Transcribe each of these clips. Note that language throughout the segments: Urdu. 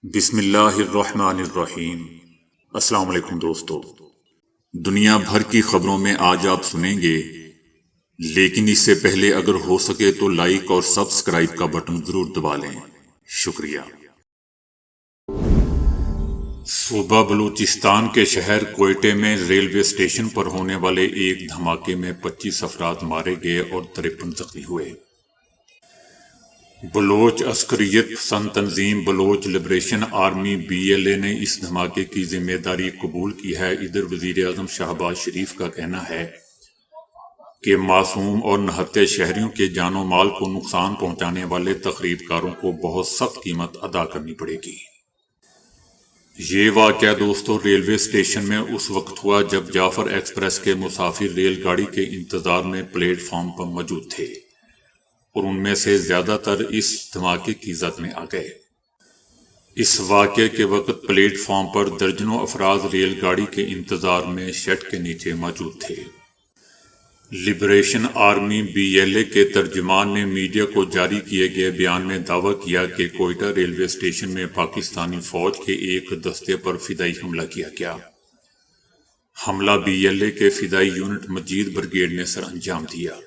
بسم اللہ الرحمن الرحیم۔ السلام علیکم دوستو، دنیا بھر کی خبروں میں آج آپ سنیں گے، لیکن اس سے پہلے اگر ہو سکے تو لائک اور سبسکرائب کا بٹن ضرور دبا لیں، شکریہ۔ صوبہ بلوچستان کے شہر کوئٹہ میں ریلوے اسٹیشن پر ہونے والے ایک دھماکے میں 25 افراد مارے گئے اور 53 زخمی ہوئے۔ بلوچ عسکریت پسند تنظیم بلوچ لبریشن آرمی BLA نے اس دھماکے کی ذمہ داری قبول کی ہے۔ ادھر وزیر اعظم شہباز شریف کا کہنا ہے کہ معصوم اور نہتے شہریوں کے جان و مال کو نقصان پہنچانے والے تخریب کاروں کو بہت سخت قیمت ادا کرنی پڑے گی۔ یہ واقعہ دوستو ریلوے اسٹیشن میں اس وقت ہوا جب جعفر ایکسپریس کے مسافر ریل گاڑی کے انتظار میں پلیٹ فارم پر موجود تھے اور ان میں سے زیادہ تر اس دھماکے کی زد میں آ گئے۔ اس واقعے کے وقت پلیٹ فارم پر درجنوں افراد ریل گاڑی کے انتظار میں شیڈ کے نیچے موجود تھے۔ لبریشن آرمی BLA کے ترجمان نے میڈیا کو جاری کیے گئے بیان میں دعویٰ کیا کہ کوئٹہ ریلوے اسٹیشن میں پاکستانی فوج کے ایک دستے پر فدائی حملہ کیا گیا۔ حملہ BLA کے فدائی یونٹ مجید بریگیڈ نے سر انجام دیا۔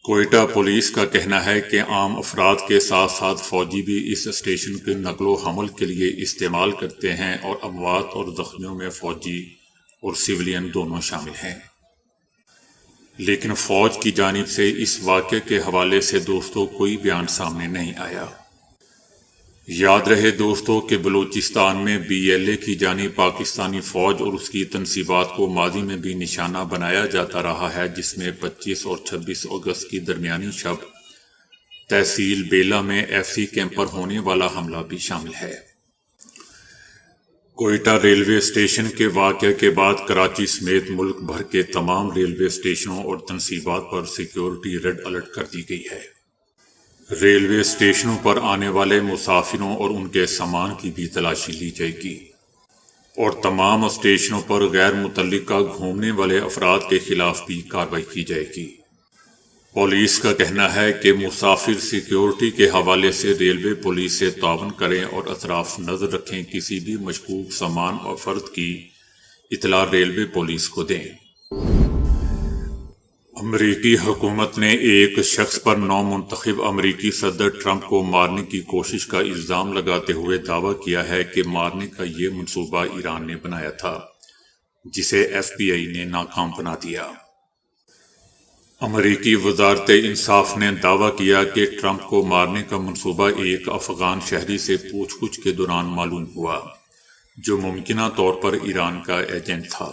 کوئٹہ پولیس کا کہنا ہے کہ عام افراد کے ساتھ ساتھ فوجی بھی اس اسٹیشن کے نقل و حمل کے لیے استعمال کرتے ہیں اور اموات اور زخمیوں میں فوجی اور سویلین دونوں شامل ہیں۔ لیکن فوج کی جانب سے اس واقعے کے حوالے سے دوستو کوئی بیان سامنے نہیں آیا۔ یاد رہے دوستو کہ بلوچستان میں BLA کی جانب پاکستانی فوج اور اس کی تنصیبات کو ماضی میں بھی نشانہ بنایا جاتا رہا ہے، جس میں 25 اور 26 اگست کی درمیانی شب تحصیل بیلا میں FC کیمپ پر ہونے والا حملہ بھی شامل ہے۔ کوئٹہ ریلوے اسٹیشن کے واقعے کے بعد کراچی سمیت ملک بھر کے تمام ریلوے اسٹیشنوں اور تنصیبات پر سیکیورٹی ریڈ الرٹ کر دی گئی ہے۔ ریلوے اسٹیشنوں پر آنے والے مسافروں اور ان کے سامان کی بھی تلاشی لی جائے گی اور تمام اسٹیشنوں پر غیر متعلقہ گھومنے والے افراد کے خلاف بھی کارروائی کی جائے گی۔ پولیس کا کہنا ہے کہ مسافر سیکیورٹی کے حوالے سے ریلوے پولیس سے تعاون کریں اور اطراف نظر رکھیں، کسی بھی مشکوک سامان اور فرد کی اطلاع ریلوے پولیس کو دیں۔ امریکی حکومت نے ایک شخص پر نومنتخب امریکی صدر ٹرمپ کو مارنے کی کوشش کا الزام لگاتے ہوئے دعویٰ کیا ہے کہ مارنے کا یہ منصوبہ ایران نے بنایا تھا، جسے FBI نے ناکام بنا دیا۔ امریکی وزارت انصاف نے دعویٰ کیا کہ ٹرمپ کو مارنے کا منصوبہ ایک افغان شہری سے پوچھ گچھ کے دوران معلوم ہوا، جو ممکنہ طور پر ایران کا ایجنٹ تھا۔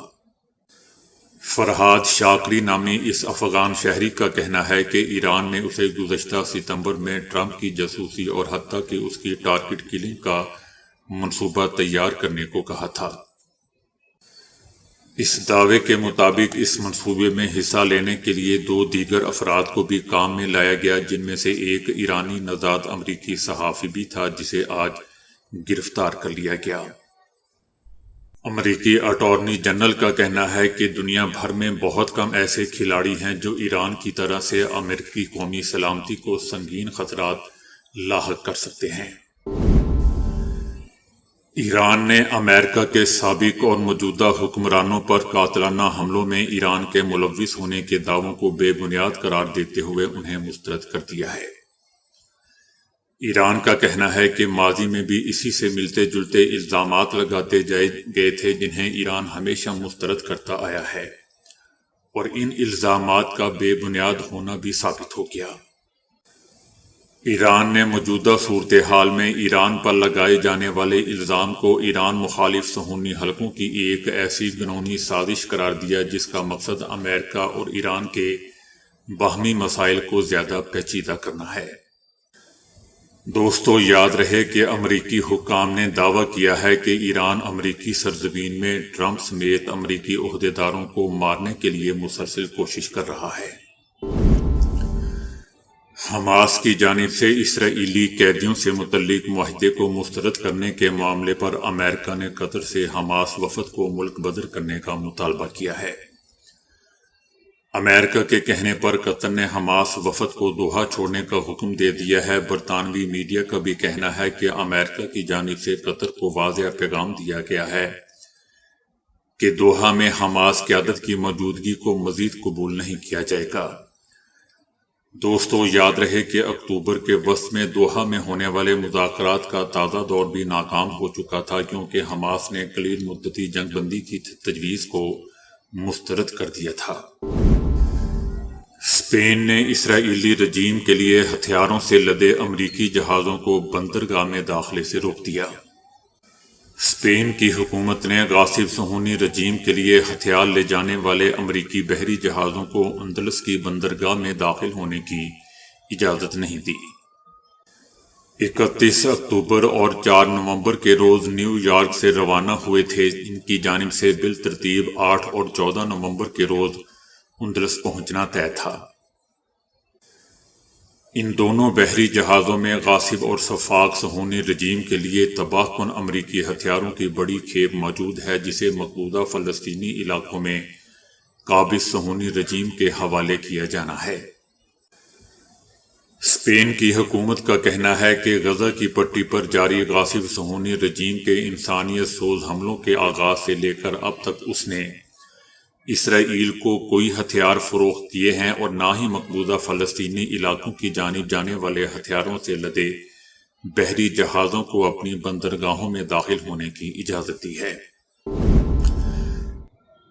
فرحاد شاکری نامی اس افغان شہری کا کہنا ہے کہ ایران نے اسے گزشتہ ستمبر میں ٹرمپ کی جاسوسی اور حتیٰ کہ اس کی ٹارگٹ کلنگ کا منصوبہ تیار کرنے کو کہا تھا۔ اس دعوے کے مطابق اس منصوبے میں حصہ لینے کے لیے 2 دیگر افراد کو بھی کام میں لایا گیا، جن میں سے ایک ایرانی نژاد امریکی صحافی بھی تھا، جسے آج گرفتار کر لیا گیا۔ امریکی اٹارنی جنرل کا کہنا ہے کہ دنیا بھر میں بہت کم ایسے کھلاڑی ہیں جو ایران کی طرح سے امریکی قومی سلامتی کو سنگین خطرات لاحق کر سکتے ہیں۔ ایران نے امریکہ کے سابق اور موجودہ حکمرانوں پر قاتلانہ حملوں میں ایران کے ملوث ہونے کے دعووں کو بے بنیاد قرار دیتے ہوئے انہیں مسترد کر دیا ہے۔ ایران کا کہنا ہے کہ ماضی میں بھی اسی سے ملتے جلتے الزامات لگاتے گئے تھے، جنہیں ایران ہمیشہ مسترد کرتا آیا ہے، اور ان الزامات کا بے بنیاد ہونا بھی ثابت ہو گیا۔ ایران نے موجودہ صورتحال میں ایران پر لگائے جانے والے الزام کو ایران مخالف صہیونی حلقوں کی ایک ایسی گھناؤنی سازش قرار دیا جس کا مقصد امریکہ اور ایران کے باہمی مسائل کو زیادہ پیچیدہ کرنا ہے۔ دوستو یاد رہے کہ امریکی حکام نے دعویٰ کیا ہے کہ ایران امریکی سرزمین میں ٹرمپ سمیت امریکی عہدیداروں کو مارنے کے لیے مسلسل کوشش کر رہا ہے۔ حماس کی جانب سے اسرائیلی قیدیوں سے متعلق معاہدے کو مسترد کرنے کے معاملے پر امریکہ نے قطر سے حماس وفد کو ملک بدر کرنے کا مطالبہ کیا ہے۔ امریکہ کے کہنے پر قطر نے حماس وفد کو دوحہ چھوڑنے کا حکم دے دیا ہے۔ برطانوی میڈیا کا بھی کہنا ہے کہ امریکہ کی جانب سے قطر کو واضح پیغام دیا گیا ہے کہ دوحہ میں حماس قیادت کی موجودگی کو مزید قبول نہیں کیا جائے گا۔ دوستو، یاد رہے کہ اکتوبر کے وسط میں دوحہ میں ہونے والے مذاکرات کا تازہ دور بھی ناکام ہو چکا تھا، کیونکہ حماس نے قلیل مدتی جنگ بندی کی تجویز کو مسترد کر دیا تھا۔ اسپین نے اسرائیلی رجیم کے لیے ہتھیاروں سے لدے امریکی جہازوں کو بندرگاہ میں داخلے سے روک دیا۔ اسپین کی حکومت نے غاصب صہیونی رجیم کے لیے ہتھیار لے جانے والے امریکی بحری جہازوں کو اندلس کی بندرگاہ میں داخل ہونے کی اجازت نہیں دی۔ 31 اکتوبر اور 4 نومبر کے روز نیو یارک سے روانہ ہوئے تھے۔ ان کی جانب سے بالترتیب 8 اور 14 نومبر کے روز اندلس پہنچنا طے تھا۔ ان دونوں بحری جہازوں میں غاصب اور سفاک صہیونی رجیم کے لیے تباہ کن امریکی ہتھیاروں کی بڑی کھیپ موجود ہے، جسے مقبوضہ فلسطینی علاقوں میں قابض صہیونی رجیم کے حوالے کیا جانا ہے۔ اسپین کی حکومت کا کہنا ہے کہ غزہ کی پٹی پر جاری غاصب صہیونی رجیم کے انسانیت سوز حملوں کے آغاز سے لے کر اب تک اس نے اسرائیل کو کوئی ہتھیار فروخت کیے ہیں اور نہ ہی مقبوضہ فلسطینی علاقوں کی جانب جانے والے ہتھیاروں سے لدے بحری جہازوں کو اپنی بندرگاہوں میں داخل ہونے کی اجازت دی ہے۔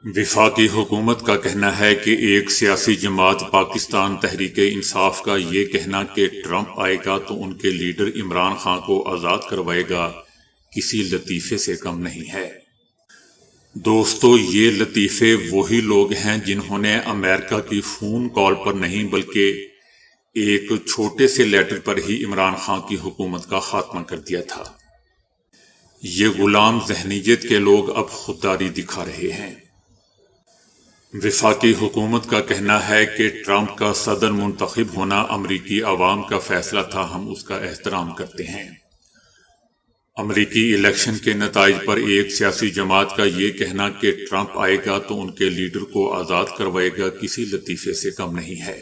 وفاقی حکومت کا کہنا ہے کہ ایک سیاسی جماعت پاکستان تحریک انصاف کا یہ کہنا کہ ٹرمپ آئے گا تو ان کے لیڈر عمران خان کو آزاد کروائے گا کسی لطیفے سے کم نہیں ہے۔ دوستو، یہ لطیفے وہی لوگ ہیں جنہوں نے امریکہ کی فون کال پر نہیں بلکہ ایک چھوٹے سے لیٹر پر ہی عمران خان کی حکومت کا خاتمہ کر دیا تھا۔ یہ غلام ذہنیت کے لوگ اب خودداری دکھا رہے ہیں۔ وفاقی حکومت کا کہنا ہے کہ ٹرمپ کا صدر منتخب ہونا امریکی عوام کا فیصلہ تھا، ہم اس کا احترام کرتے ہیں۔ امریکی الیکشن کے نتائج پر ایک سیاسی جماعت کا یہ کہنا کہ ٹرمپ آئے گا تو ان کے لیڈر کو آزاد کروائے گا کسی لطیفے سے کم نہیں ہے۔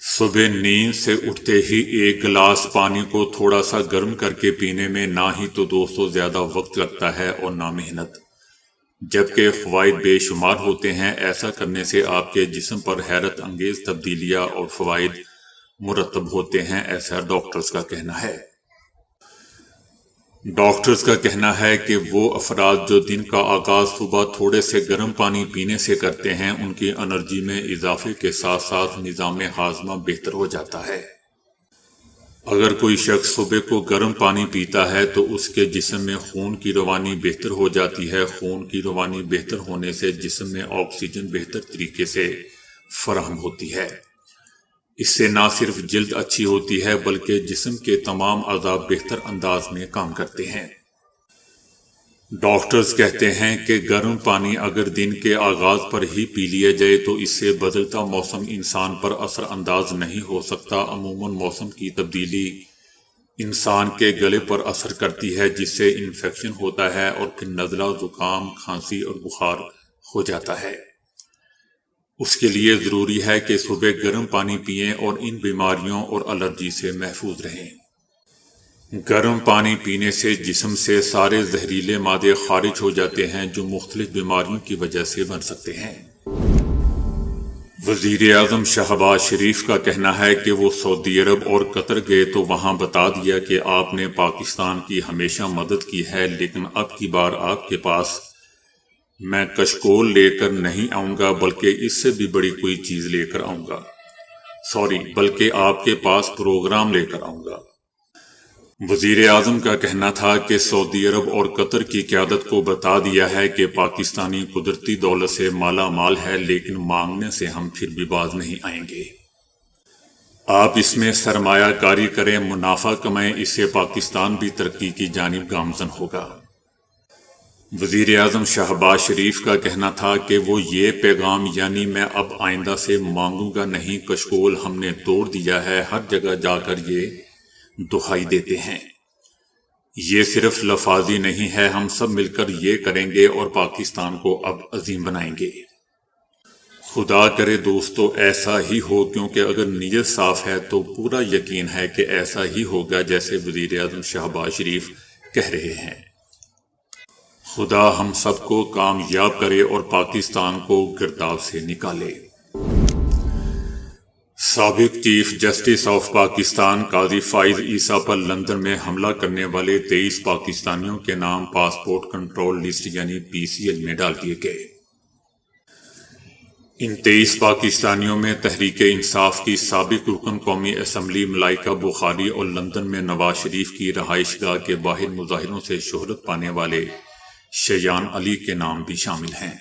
صبح نیند سے اٹھتے ہی ایک گلاس پانی کو تھوڑا سا گرم کر کے پینے میں نہ ہی تو دوستوں زیادہ وقت لگتا ہے اور نہ محنت، جبکہ فوائد بے شمار ہوتے ہیں۔ ایسا کرنے سے آپ کے جسم پر حیرت انگیز تبدیلیاں اور فوائد مرتب ہوتے ہیں، ایسا ڈاکٹرز کا کہنا ہے۔ ڈاکٹرز کا کہنا ہے کہ وہ افراد جو دن کا آغاز صبح تھوڑے سے گرم پانی پینے سے کرتے ہیں، ان کی انرجی میں اضافے کے ساتھ ساتھ نظام ہاضمہ بہتر ہو جاتا ہے۔ اگر کوئی شخص صبح کو گرم پانی پیتا ہے تو اس کے جسم میں خون کی روانی بہتر ہو جاتی ہے۔ خون کی روانی بہتر ہونے سے جسم میں آکسیجن بہتر طریقے سے فراہم ہوتی ہے۔ اس سے نہ صرف جلد اچھی ہوتی ہے بلکہ جسم کے تمام اعضاء بہتر انداز میں کام کرتے ہیں۔ ڈاکٹرز کہتے ہیں کہ گرم پانی اگر دن کے آغاز پر ہی پی لیا جائے تو اس سے بدلتا موسم انسان پر اثر انداز نہیں ہو سکتا۔ عموماً موسم کی تبدیلی انسان کے گلے پر اثر کرتی ہے، جس سے انفیکشن ہوتا ہے اور پھر نزلہ، زکام، کھانسی اور بخار ہو جاتا ہے۔ اس کے لیے ضروری ہے کہ صبح گرم پانی پئیں اور ان بیماریوں اور الرجی سے محفوظ رہیں۔ گرم پانی پینے سے جسم سے سارے زہریلے مادے خارج ہو جاتے ہیں جو مختلف بیماریوں کی وجہ سے بن سکتے ہیں۔ وزیر اعظم شہباز شریف کا کہنا ہے کہ وہ سعودی عرب اور قطر گئے تو وہاں بتا دیا کہ آپ نے پاکستان کی ہمیشہ مدد کی ہے، لیکن اب کی بار آپ کے پاس میں کشکول لے کر نہیں آؤں گا بلکہ اس سے بھی بڑی کوئی چیز لے کر آؤں گا، بلکہ آپ کے پاس پروگرام لے کر آؤں گا۔ وزیر اعظم کا کہنا تھا کہ سعودی عرب اور قطر کی قیادت کو بتا دیا ہے کہ پاکستانی قدرتی دولت سے مالا مال ہے، لیکن مانگنے سے ہم پھر بھی باز نہیں آئیں گے۔ آپ اس میں سرمایہ کاری کریں، منافع کمائیں، اس سے پاکستان بھی ترقی کی جانب گامزن ہوگا۔ وزیر اعظم شہباز شریف کا کہنا تھا کہ وہ یہ پیغام یعنی میں اب آئندہ سے مانگوں گا نہیں، کشکول ہم نے توڑ دیا ہے، ہر جگہ جا کر یہ دہائی دیتے ہیں۔ یہ صرف لفاظی نہیں ہے، ہم سب مل کر یہ کریں گے اور پاکستان کو اب عظیم بنائیں گے۔ خدا کرے دوستو ایسا ہی ہو، کیونکہ اگر نیت صاف ہے تو پورا یقین ہے کہ ایسا ہی ہوگا جیسے وزیر اعظم شہباز شریف کہہ رہے ہیں۔ خدا ہم سب کو کامیاب کرے اور پاکستان کو گرداب سے نکالے۔ سابق chief justice of Pakistan Qazi Faez Isa per London میں حملہ کرنے والے 23 پاکستانیوں کے نام پاسپورٹ کنٹرول لسٹ یعنی PCL میں ڈال دیے گئے۔ ان 23 پاکستانیوں میں تحریک انصاف کی سابق رکن قومی اسمبلی ملائکہ بخاری اور لندن میں نواز شریف کی رہائش گاہ کے باہر مظاہروں سے شہرت پانے والے شیان علی کے نام بھی شامل ہیں۔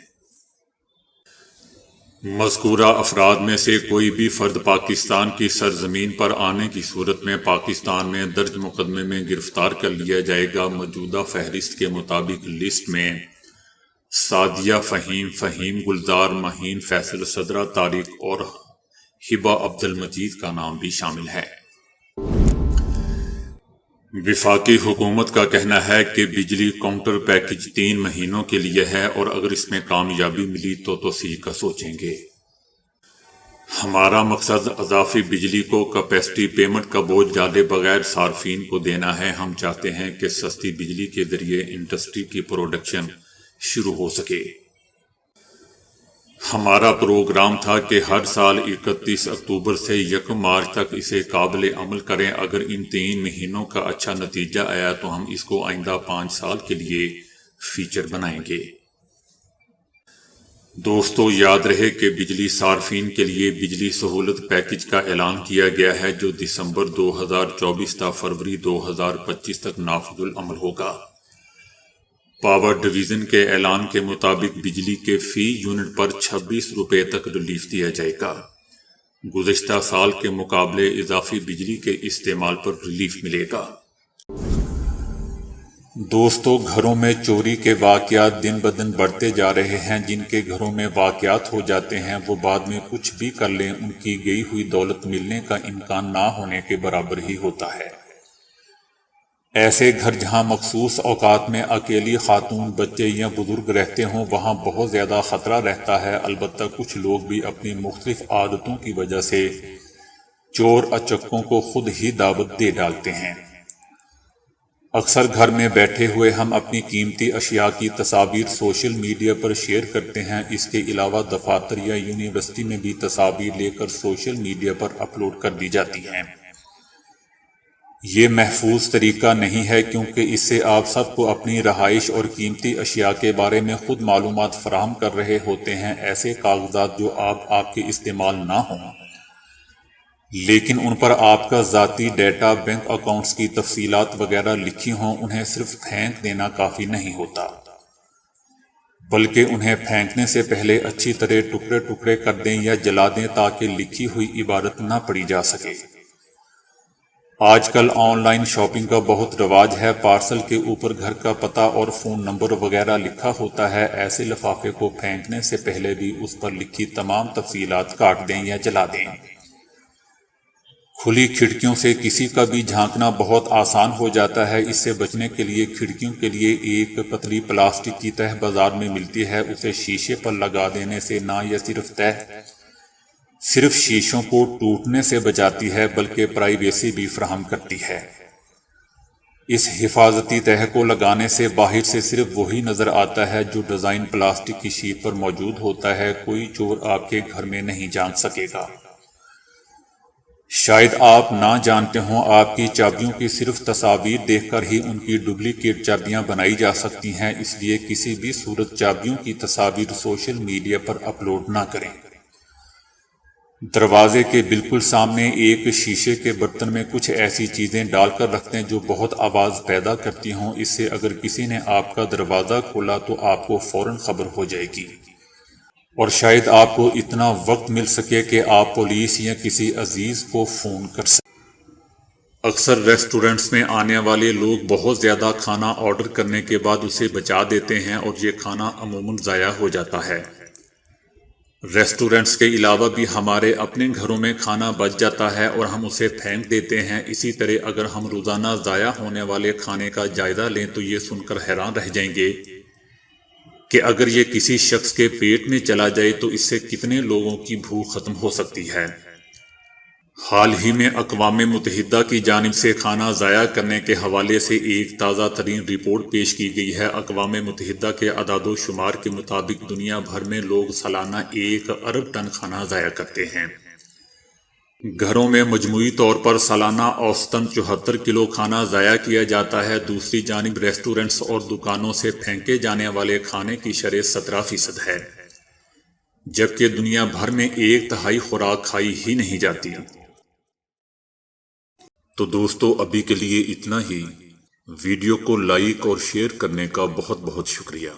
مذکورہ افراد میں سے کوئی بھی فرد پاکستان کی سرزمین پر آنے کی صورت میں پاکستان میں درج مقدمے میں گرفتار کر لیا جائے گا۔ موجودہ فہرست کے مطابق لسٹ میں سعدیہ فہیم گلزار مہین فیصل صدرہ طارق اور ہبہ عبد المجید کا نام بھی شامل ہے۔ وفاقی حکومت کا کہنا ہے کہ بجلی کاؤنٹر پیکج 3 مہینوں کے لیے ہے اور اگر اس میں کامیابی ملی تو توسیع کا سوچیں گے۔ ہمارا مقصد اضافی بجلی کو کیپیسٹی پیمنٹ کا بوجھ ڈالے بغیر صارفین کو دینا ہے۔ ہم چاہتے ہیں کہ سستی بجلی کے ذریعے انڈسٹری کی پروڈکشن شروع ہو سکے۔ ہمارا پروگرام تھا کہ ہر سال 31 اکتوبر سے 1 مارچ تک اسے قابل عمل کریں۔ اگر ان 3 مہینوں کا اچھا نتیجہ آیا تو ہم اس کو آئندہ 5 سال کے لیے فیچر بنائیں گے۔ دوستو یاد رہے کہ بجلی صارفین کے لیے بجلی سہولت پیکج کا اعلان کیا گیا ہے جو دسمبر 2024 تا فروری 2025 تک نافذ العمل ہوگا۔ پاور ڈویژن کے اعلان کے مطابق بجلی کے فی یونٹ پر 26 روپے تک ریلیف دیا جائے گا۔ گزشتہ سال کے مقابلے اضافی بجلی کے استعمال پر ریلیف ملے گا۔ دوستو گھروں میں چوری کے واقعات دن بدن بڑھتے جا رہے ہیں۔ جن کے گھروں میں واقعات ہو جاتے ہیں وہ بعد میں کچھ بھی کر لیں، ان کی گئی ہوئی دولت ملنے کا امکان نہ ہونے کے برابر ہی ہوتا ہے۔ ایسے گھر جہاں مخصوص اوقات میں اکیلی خاتون، بچے یا بزرگ رہتے ہوں وہاں بہت زیادہ خطرہ رہتا ہے۔ البتہ کچھ لوگ بھی اپنی مختلف عادتوں کی وجہ سے چور اچکوں کو خود ہی دعوت دے ڈالتے ہیں۔ اکثر گھر میں بیٹھے ہوئے ہم اپنی قیمتی اشیاء کی تصاویر سوشل میڈیا پر شیئر کرتے ہیں۔ اس کے علاوہ دفاتر یا یونیورسٹی میں بھی تصاویر لے کر سوشل میڈیا پر اپلوڈ کر دی جاتی ہیں۔ یہ محفوظ طریقہ نہیں ہے کیونکہ اس سے آپ سب کو اپنی رہائش اور قیمتی اشیاء کے بارے میں خود معلومات فراہم کر رہے ہوتے ہیں۔ ایسے کاغذات جو آپ کے استعمال نہ ہوں لیکن ان پر آپ کا ذاتی ڈیٹا، بینک اکاؤنٹس کی تفصیلات وغیرہ لکھی ہوں، انہیں صرف پھینک دینا کافی نہیں ہوتا بلکہ انہیں پھینکنے سے پہلے اچھی طرح ٹکڑے ٹکڑے کر دیں یا جلا دیں تاکہ لکھی ہوئی عبارت نہ پڑھی جا سکے۔ آج کل آن لائن شاپنگ کا بہت رواج ہے۔ پارسل کے اوپر گھر کا پتہ اور فون نمبر وغیرہ لکھا ہوتا ہے۔ ایسے لفافے کو پھینکنے سے پہلے بھی اس پر لکھی تمام تفصیلات کاٹ دیں یا جلا دیں۔ کھلی کھڑکیوں سے کسی کا بھی جھانکنا بہت آسان ہو جاتا ہے۔ اس سے بچنے کے لیے کھڑکیوں کے لیے ایک پتلی پلاسٹک کی تہ بازار میں ملتی ہے، اسے شیشے پر لگا دینے سے نہ یہ صرف شیشوں کو ٹوٹنے سے بچاتی ہے بلکہ پرائیویسی بھی فراہم کرتی ہے۔ اس حفاظتی تہ کو لگانے سے باہر سے صرف وہی نظر آتا ہے جو ڈیزائن پلاسٹک کی شیٹ پر موجود ہوتا ہے۔ کوئی چور آپ کے گھر میں نہیں جان سکے گا۔ شاید آپ نہ جانتے ہوں آپ کی چابیوں کی صرف تصاویر دیکھ کر ہی ان کی ڈپلیکیٹ چابیاں بنائی جا سکتی ہیں، اس لیے کسی بھی صورت چابیوں کی تصاویر سوشل میڈیا پر اپلوڈ نہ کریں۔ دروازے کے بالکل سامنے ایک شیشے کے برتن میں کچھ ایسی چیزیں ڈال کر رکھ دیں جو بہت آواز پیدا کرتی ہوں، اس سے اگر کسی نے آپ کا دروازہ کھولا تو آپ کو فوراً خبر ہو جائے گی اور شاید آپ کو اتنا وقت مل سکے کہ آپ پولیس یا کسی عزیز کو فون کر سکیں۔ اکثر ریسٹورنٹس میں آنے والے لوگ بہت زیادہ کھانا آرڈر کرنے کے بعد اسے بچا دیتے ہیں اور یہ کھانا عموماً ضائع ہو جاتا ہے۔ ریسٹورنٹس کے علاوہ بھی ہمارے اپنے گھروں میں کھانا بچ جاتا ہے اور ہم اسے پھینک دیتے ہیں۔ اسی طرح اگر ہم روزانہ ضائع ہونے والے کھانے کا جائزہ لیں تو یہ سن کر حیران رہ جائیں گے کہ اگر یہ کسی شخص کے پیٹ میں چلا جائے تو اس سے کتنے لوگوں کی بھوک ختم ہو سکتی ہے۔ حال ہی میں اقوام متحدہ کی جانب سے کھانا ضائع کرنے کے حوالے سے ایک تازہ ترین رپورٹ پیش کی گئی ہے۔ اقوام متحدہ کے اعداد و شمار کے مطابق دنیا بھر میں لوگ سالانہ 1 ارب ٹن کھانا ضائع کرتے ہیں۔ گھروں میں مجموعی طور پر سالانہ اوسطاً 74 کلو کھانا ضائع کیا جاتا ہے۔ دوسری جانب ریسٹورنٹس اور دکانوں سے پھینکے جانے والے کھانے کی شرح 17% ہے، جبکہ دنیا بھر میں 1/3 خوراک کھائی ہی نہیں جاتی۔ تو دوستو ابھی کے لیے اتنا ہی۔ ویڈیو کو لائک اور شیئر کرنے کا بہت بہت شکریہ۔